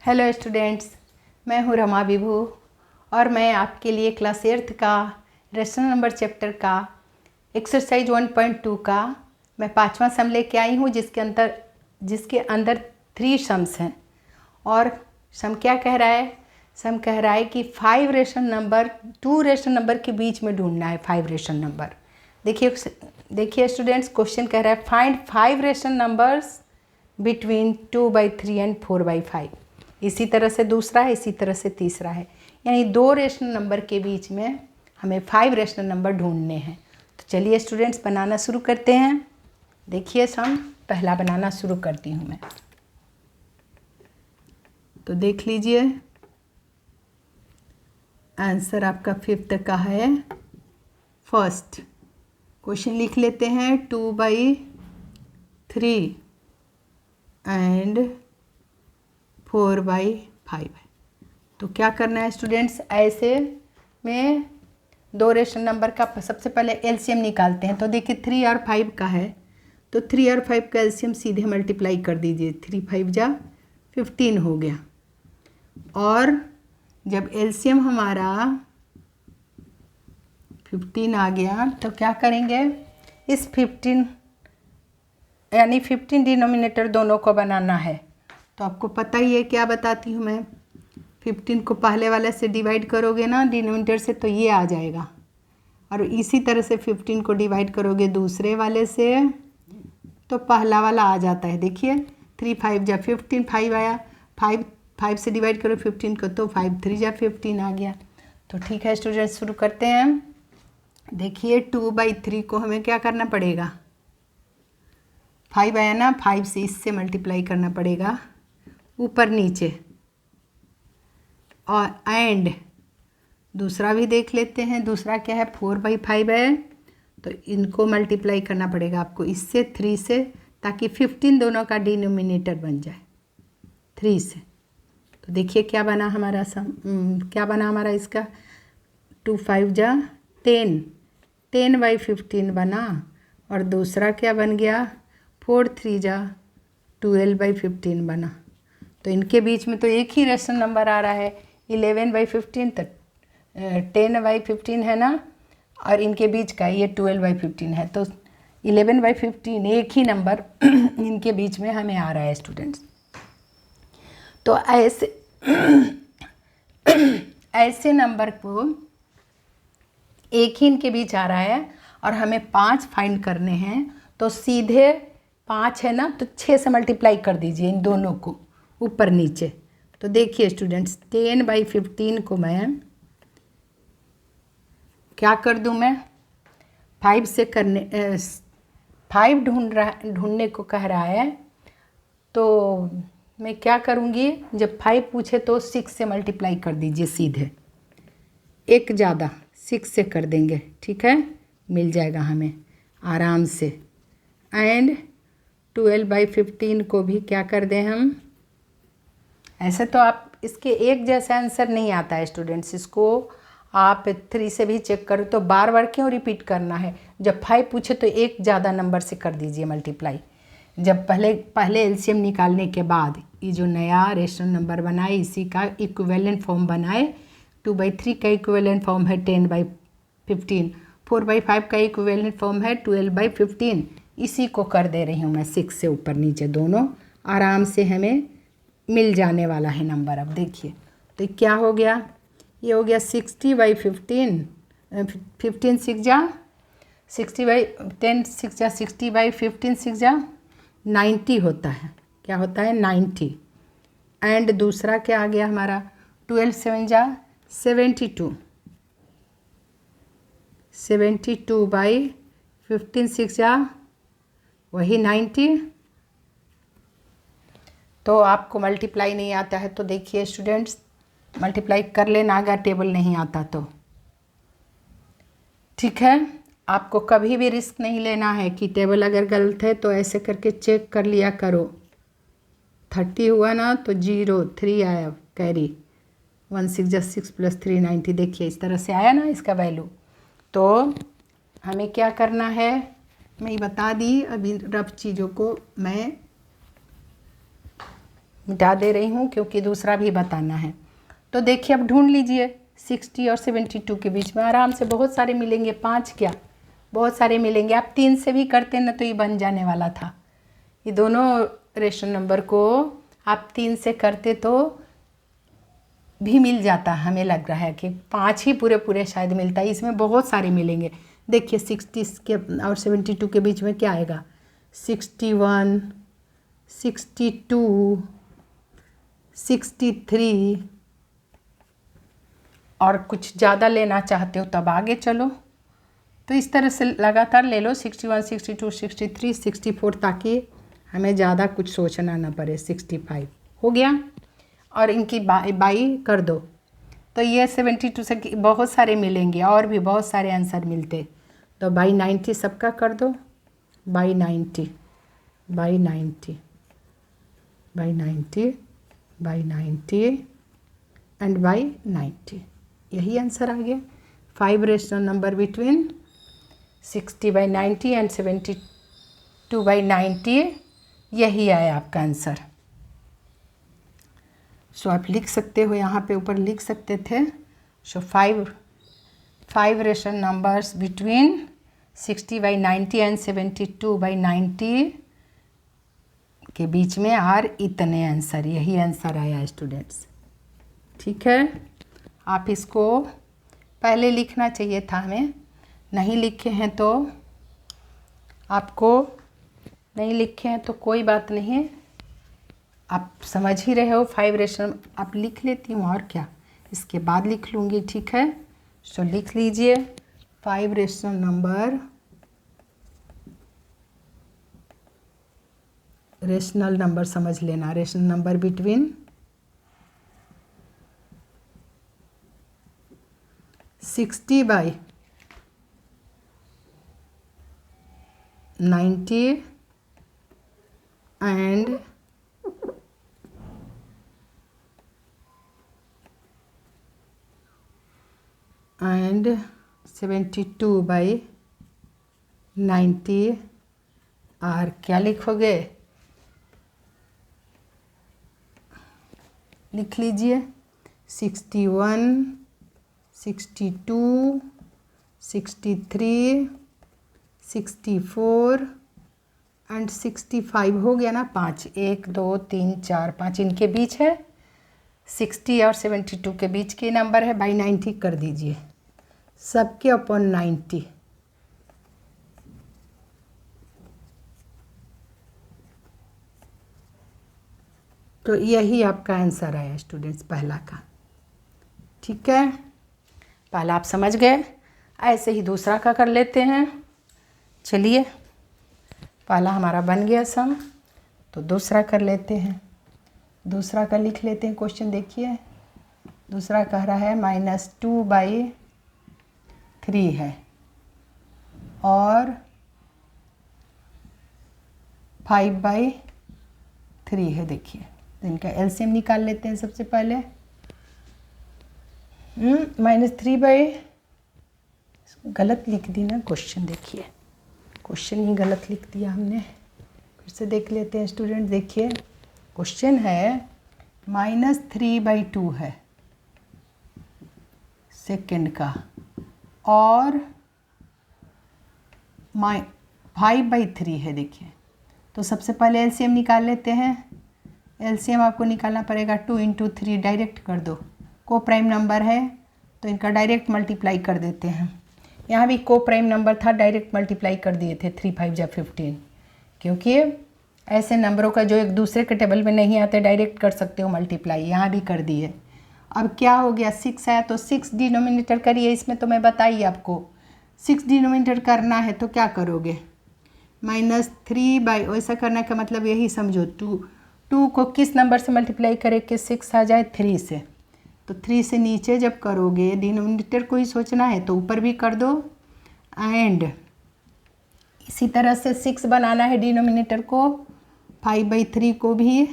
Hello students, मैं हूँ रमा विभू और मैं आपके लिए क्लास 8th का रेशनल नंबर चैप्टर का एक्सरसाइज 1.2 का मैं 5वां सम लेके आई हूँ, जिसके अंदर 3 सम्स हैं। और सम क्या कह रहा है? सम कह रहा है कि 2 रेशनल नंबर के बीच में ढूंढना है 5 रेशनल नंबर। देखिए स्टूडेंट्स, क्वेश्चन कह रहा है find 5 rational numbers between 2/3 and 4/5। इसी तरह से दूसरा है, इसी तरह से तीसरा है, यानी 2 रेशनल नंबर के बीच में हमें 5 रेशनल नंबर ढूंढने हैं। तो चलिए स्टूडेंट्स, बनाना शुरू करते हैं। देखिए सम पहला बनाना शुरू करती हूँ मैं। तो देख लीजिए, आंसर आपका 5th का है। फर्स्ट क्वेश्चन लिख लेते हैं, 2/3 एंड 4/5 है। तो क्या करना है स्टूडेंट्स, ऐसे में 2 रेशनल नंबर का सबसे पहले एलसीएम निकालते हैं। तो देखिए 3 और 5 का है, तो 3 और 5 का एलसीएम सीधे मल्टीप्लाई कर दीजिए। 3 5 जा 15 हो गया। और जब एलसीएम हमारा 15 आ गया तो क्या करेंगे, इस 15 यानी 15 डिनोमिनेटर दोनों को बनाना है। तो आपको पता ही है, क्या बताती हूँ मैं, 15 को पहले वाले से डिवाइड करोगे ना डिनोमिनेटर से, तो ये आ जाएगा। और इसी तरह से 15 को डिवाइड करोगे दूसरे वाले से तो पहला वाला आ जाता है। देखिए 3 5 जा 15, 5 आया, 5 से डिवाइड करो 15 को तो 5 3 जा 15 आ गया। तो ठीक है स्टूडेंट्स, शुरू करते हैं। देखिए 2/3 को हमें क्या करना पड़ेगा, 5 आया ना, 5 से इससे मल्टीप्लाई करना पड़ेगा ऊपर नीचे। और एंड दूसरा भी देख लेते हैं, दूसरा क्या है, 4/5 है, तो इनको मल्टीप्लाई करना पड़ेगा आपको इससे 3 से, ताकि 15 दोनों का डिनोमिनेटर बन जाए 3 से। तो देखिए क्या बना हमारा क्या बना हमारा इसका, 2 5 जा 10, 10/15 बना। और दूसरा क्या बन गया, 4 3 जा 12/15 बना। तो इनके बीच में तो एक ही रेशनल नंबर आ रहा है, 11/15, तो 10/15 है ना, और इनके बीच का ये 12/15 है। तो 11/15 एक ही नंबर इनके बीच में हमें आ रहा है स्टूडेंट्स। तो ऐसे नंबर को एक ही इनके बीच आ रहा है और हमें 5 फाइंड करने हैं। तो सीधे 5 है ना, तो 6 से मल्टीप्लाई कर दीजिए इन दोनों को ऊपर नीचे। तो देखिए स्टूडेंट्स, 10/15 को मैं क्या कर दूं, मैं 5 से करने 5 ढूंढने को कह रहा है। तो मैं क्या करूंगी, जब 5 पूछे तो 6 से मल्टीप्लाई कर दीजिए सीधे, एक ज़्यादा 6 से कर देंगे, ठीक है, मिल जाएगा हमें आराम से। एंड 12/15 को भी क्या कर दें हम, ऐसे तो आप इसके एक जैसा आंसर नहीं आता है स्टूडेंट्स, इसको आप 3 से भी चेक करो। तो बार बार क्यों रिपीट करना है, जब 5 पूछे तो एक ज़्यादा नंबर से कर दीजिए मल्टीप्लाई। जब पहले एलसीएम निकालने के बाद ये जो नया रेशनल नंबर बनाए, इसी का इक्विवेलेंट फॉर्म बनाए। 2/3 का इक्विवेलेंट फॉर्म है 10/15, 4/5 का इक्विवेलेंट फॉर्म है 12/15। इसी को कर दे रही हूँ मैं 6 से ऊपर नीचे दोनों, आराम से हमें मिल जाने वाला है नंबर। अब देखिए तो क्या हो गया, ये हो गया 60/15, 15 6 जा 60/10, 6 जा 60/15, 6 जा 90 होता है। क्या होता है, 90। एंड दूसरा क्या आ गया हमारा, 12 7 जा 72, 72/15, 6 जा वही 90। तो आपको मल्टीप्लाई नहीं आता है तो देखिए स्टूडेंट्स, मल्टीप्लाई कर लेना अगर टेबल नहीं आता तो, ठीक है। आपको कभी भी रिस्क नहीं लेना है कि टेबल अगर गलत है तो ऐसे करके चेक कर लिया करो। 30 हुआ ना तो 0 3 आया कैरी, 1 6 जा 6 + 3 90। देखिए इस तरह से आया ना इसका वैल्यू। तो हमें क्या करना है, मैं बता दी, अभी रफ चीज़ों को मैं मिटा दे रही हूँ क्योंकि दूसरा भी बताना है। तो देखिए अब ढूंढ लीजिए 60 और 72 के बीच में आराम से बहुत सारे मिलेंगे, 5 क्या बहुत सारे मिलेंगे। आप 3 से भी करते ना तो ये बन जाने वाला था। ये दोनों रेशनल नंबर को आप 3 से करते तो भी मिल जाता। हमें लग रहा है कि 5 ही पूरे पूरे शायद मिलता है, इसमें बहुत सारे मिलेंगे। देखिए 60 के और 72 के बीच में क्या आएगा, 61, 62, 63 और कुछ ज़्यादा लेना चाहते हो तब आगे चलो। तो इस तरह से लगातार ले लो 61, 62, 63, 64 ताकि हमें ज़्यादा कुछ सोचना ना पड़े। 65 हो गया और इनकी बाई कर दो तो ये 72 से बहुत सारे मिलेंगे और भी बहुत सारे आंसर मिलते। तो बाई 90 सबका कर दो, by 90, by 90, by 90, by 90 and by 90, यही आंसर आ गया। 5 रेशनल नंबर बिटवीन 60/90 एंड 72/90, यही आया आपका आंसर। सो आप लिख सकते हो, यहाँ पे ऊपर लिख सकते थे। सो 5 रेशनल नंबर्स बिटवीन 60/90 एंड 72/90 के बीच में आर इतने आंसर, यही आंसर आया स्टूडेंट्स। ठीक है, आप इसको पहले लिखना चाहिए था हमें, नहीं लिखे हैं तो आपको नहीं लिखे हैं तो कोई बात नहीं, आप समझ ही रहे हो। 5 रेशनल आप लिख लेती हूँ और क्या, इसके बाद लिख लूँगी। ठीक है, सो लिख लीजिए 5 रेशनल नंबर, रेशनल नंबर समझ लेना, रेशनल नंबर बिटवीन 60/90 and 72/90 और क्या लिखोगे, लिख लीजिए 61, 62, 63, 64 एंड 65 हो गया ना। 5, 1, 2, 3, 4, 5 इनके बीच है, 60 और 72 के बीच के नंबर है। बाई 90 कर दीजिए, सबके अपॉन 90। तो यही आपका आंसर आया स्टूडेंट्स पहला का। ठीक है, पहला आप समझ गए, ऐसे ही दूसरा का कर लेते हैं। चलिए, पहला हमारा बन गया सम, तो दूसरा कर लेते हैं। दूसरा का लिख लेते हैं क्वेश्चन। देखिए दूसरा कह रहा है -2/3 है और 5/3 है। देखिए तो इनका एलसीएम निकाल लेते हैं सबसे पहले। -3 गलत लिख दी ना क्वेश्चन, देखिए क्वेश्चन ही गलत लिख दिया हमने। फिर से देख लेते हैं स्टूडेंट। देखिए क्वेश्चन है -3/2 है सेकंड का और 5/3 है। देखिए तो सबसे पहले एलसीएम निकाल लेते हैं। एलसीएम आपको निकालना पड़ेगा 2 × 3, डायरेक्ट कर दो। को प्राइम नंबर है तो इनका डायरेक्ट मल्टीप्लाई कर देते हैं। यहाँ भी को प्राइम नंबर था, डायरेक्ट मल्टीप्लाई कर दिए थे। 3 × 5 = 15, क्योंकि ऐसे नंबरों का जो एक दूसरे के टेबल में नहीं आते डायरेक्ट कर सकते हो मल्टीप्लाई, यहाँ भी कर दिए। अब क्या हो गया, 6 आया तो 6 डिनोमिनेटर करिए। इसमें तो मैं बताइए आपको 6 डिनोमिनेटर करना है तो क्या करोगे, -3 ऐसा करने का मतलब यही समझो 2 को किस नंबर से मल्टीप्लाई करे कि 6 आ जाए 3 से। तो 3 से नीचे जब करोगे, डिनोमिनेटर को ही सोचना है तो ऊपर भी कर दो। एंड इसी तरह से 6 बनाना है डिनोमिनेटर को, 5/3 को भी,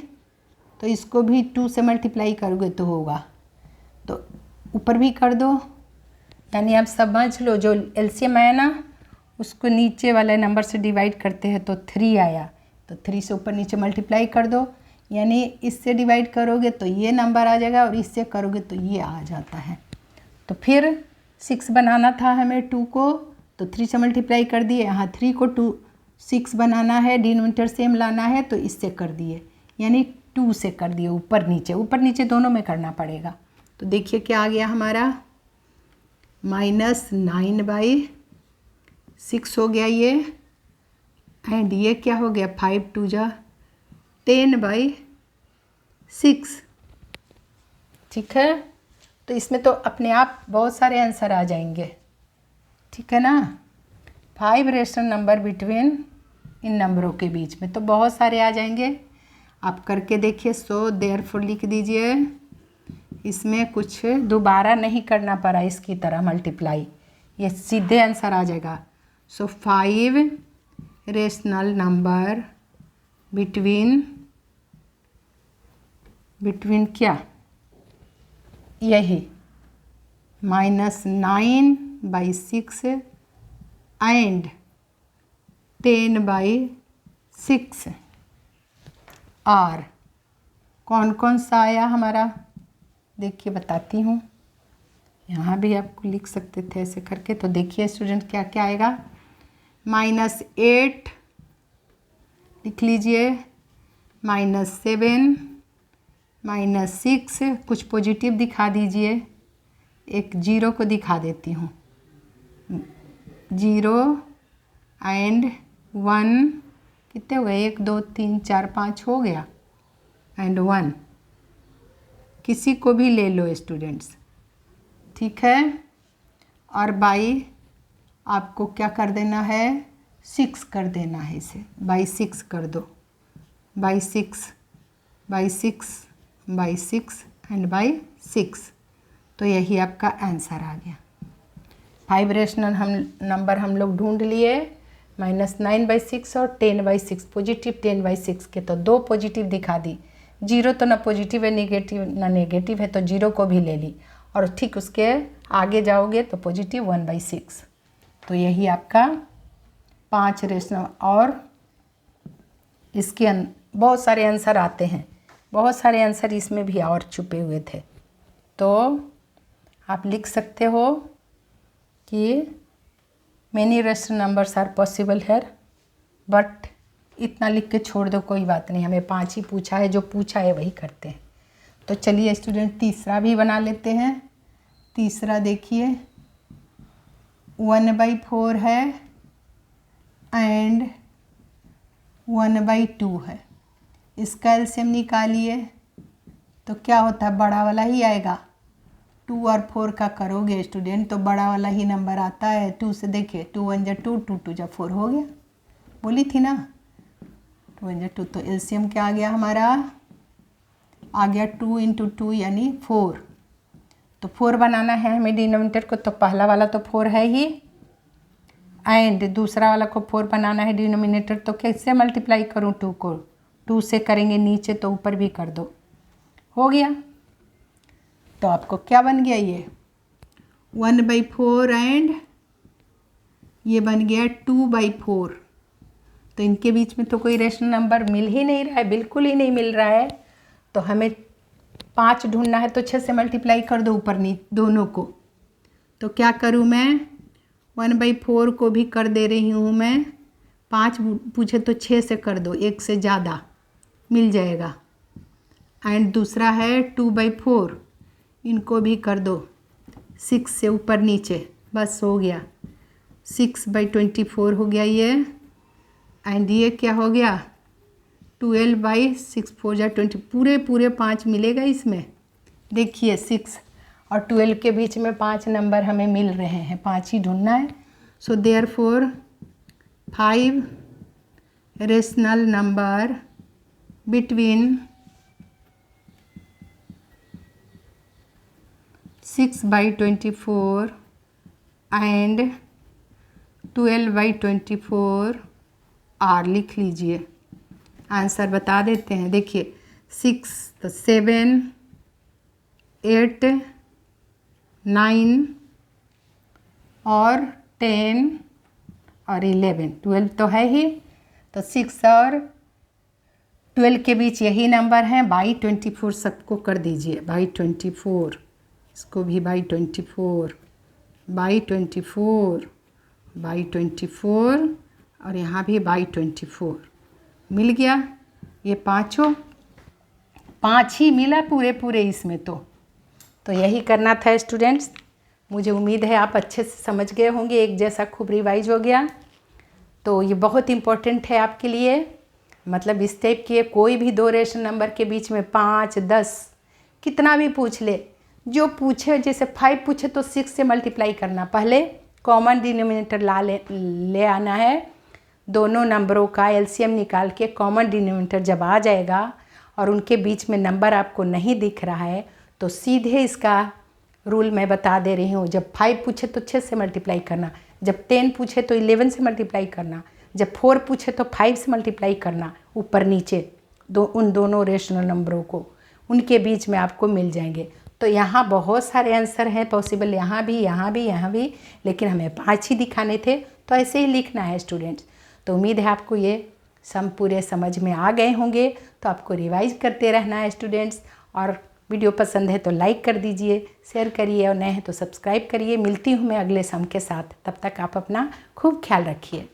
तो इसको भी 2 से मल्टीप्लाई करोगे तो होगा, तो ऊपर भी कर दो। यानी आप समझ लो जो एलसीएम आया ना उसको नीचे वाले नंबर से डिवाइड करते हैं तो 3 आया, तो 3 से ऊपर नीचे मल्टीप्लाई कर दो। यानी इससे डिवाइड करोगे तो ये नंबर आ जाएगा और इससे करोगे तो ये आ जाता है। तो फिर 6 बनाना था हमें 2 को, तो 3 से मल्टीप्लाई कर दिए। यहाँ 3 को 6 बनाना है, डिनोमिनेटर सेम लाना है, तो इससे कर दिए, यानी 2 से कर दिए। ऊपर नीचे दोनों में करना पड़ेगा। तो देखिए क्या आ गया हमारा, -9/6 हो गया ये, एंड ये क्या हो गया, 5 2 जा 10/6। ठीक है, तो इसमें तो अपने आप बहुत सारे आंसर आ जाएंगे। ठीक है ना, 5 रेशनल नंबर बिटवीन इन नंबरों के बीच में तो बहुत सारे आ जाएंगे। आप करके देखिए। सो देयरफॉर लिख दीजिए, इसमें कुछ दोबारा नहीं करना पड़ा इसकी तरह मल्टीप्लाई, ये सीधे आंसर आ जाएगा। सो 5 रेशनल नंबर बिटवीन क्या, यही -9/6 एंड 10/6। और कौन कौन सा आया हमारा, देखिए बताती हूँ। यहाँ भी आपको लिख सकते थे ऐसे करके। तो देखिए स्टूडेंट क्या क्या आएगा, -8 लिख लीजिए, -7, -6, कुछ पॉजिटिव दिखा दीजिए। एक 0 को दिखा देती हूँ, 0 एंड 1 कितने हो गए, 1 2 3 4 5 हो गया, एंड 1 किसी को भी ले लो स्टूडेंट्स। ठीक है, और बाई आपको क्या कर देना है, 6 कर देना है, इसे /6 कर दो, /6 एंड /6। तो यही आपका आंसर आ गया। 5 रेशनल नंबर हम लोग ढूंढ लिए, -9/6 और 10/6, पॉजिटिव 10/6 के तो 2 पॉजिटिव दिखा दी। 0 तो ना पॉजिटिव है ना नेगेटिव है, तो 0 को भी ले ली। और ठीक उसके आगे जाओगे तो पॉजिटिव 1/6। तो यही आपका 5 रेशनल। और इसके बहुत सारे आंसर आते हैं, बहुत सारे आंसर इसमें भी और छुपे हुए थे। तो आप लिख सकते हो कि many rational numbers are possible here, but इतना लिख के छोड़ दो, कोई बात नहीं, हमें 5 ही पूछा है, जो पूछा है वही करते हैं। तो चलिए स्टूडेंट तीसरा भी बना लेते हैं। तीसरा देखिए 1/4 है एंड 1/2 है। इसका एलसीएम निकालिए तो क्या होता है, बड़ा वाला ही आएगा। 2 और 4 का करोगे स्टूडेंट तो बड़ा वाला ही नंबर आता है। 2 से देखिए, 2 1 जा 2, 2 2 जा 4 हो गया, बोली थी ना, 2 1 जा 2। तो एलसीएम क्या आ गया हमारा, आ गया 2 × 2 यानी 4। तो 4 बनाना है हमें डिनोमिनेटर को, तो पहला वाला तो 4 है ही, एंड दूसरा वाला को 4 बनाना है डिनोमिनेटर। तो कैसे मल्टीप्लाई करूँ 2 को, 2 से करेंगे नीचे तो ऊपर भी कर दो, हो गया। तो आपको क्या बन गया, ये 1/4 एंड ये बन गया 2/4। तो इनके बीच में तो कोई रेशनल नंबर मिल ही नहीं रहा है, बिल्कुल ही नहीं मिल रहा है। तो हमें 5 ढूंढना है, तो 6 से मल्टीप्लाई कर दो ऊपर नीचे दोनों को। तो क्या करूँ मैं, 1/4 को भी कर दे रही हूँ मैं, 5 पूछे तो 6 से कर दो, 1 से ज़्यादा मिल जाएगा। एंड दूसरा है 2/4, इनको भी कर दो 6 से ऊपर नीचे, बस हो गया। 6/24 हो गया ये, एंड ये क्या हो गया, 12/6 4 जा 20, पूरे 5 मिलेगा इसमें। देखिए 6 और 12 के बीच में 5 नंबर हमें मिल रहे हैं, 5 ही ढूंढना है। So therefore 5 rational number between 6/24 and 12/24 are लिख लीजिए। आंसर बता देते हैं, देखिए 6 तो 7 8 9 और 10 और 11, 12 तो है ही। तो 6 और 12 के बीच यही नंबर हैं, बाई 24 सबको कर दीजिए, बाई 24, इसको भी बाई 24, बाई 24, बाई 24 और यहाँ भी बाई 24। मिल गया ये पाँचों, 5 ही मिला पूरे पूरे इसमें। तो यही करना था स्टूडेंट्स। मुझे उम्मीद है आप अच्छे से समझ गए होंगे, एक जैसा खूब रिवाइज हो गया। तो ये बहुत इम्पोर्टेंट है आपके लिए, मतलब इस टाइप के कोई भी दो रेशनल नंबर के बीच में 5, 10 कितना भी पूछ ले, जो पूछे, जैसे 5 पूछे तो 6 से मल्टीप्लाई करना, पहले कॉमन डिनोमिनेटर ले आना है, दोनों नंबरों का एलसीएम निकाल के कॉमन डिनोमिनेटर जब आ जाएगा और उनके बीच में नंबर आपको नहीं दिख रहा है तो सीधे इसका रूल मैं बता दे रही हूँ। जब 5 पूछे तो 6 से मल्टीप्लाई करना, जब 10 पूछे तो 11 से मल्टीप्लाई करना, जब 4 पूछे तो 5 से मल्टीप्लाई करना, ऊपर नीचे उन दोनों रेशनल नंबरों को, उनके बीच में आपको मिल जाएंगे। तो यहाँ बहुत सारे आंसर हैं पॉसिबल, यहाँ भी, यहाँ भी, यहाँ भी, लेकिन हमें 5 ही दिखाने थे, तो ऐसे ही लिखना है स्टूडेंट्स। तो उम्मीद है आपको ये सम पूरे समझ में आ गए होंगे। तो आपको रिवाइज करते रहना है स्टूडेंट्स, और वीडियो पसंद है तो लाइक कर दीजिए, शेयर करिए, और नए हैं तो सब्सक्राइब करिए। मिलती हूँ मैं अगले सम के साथ, तब तक आप अपना खूब ख्याल रखिए।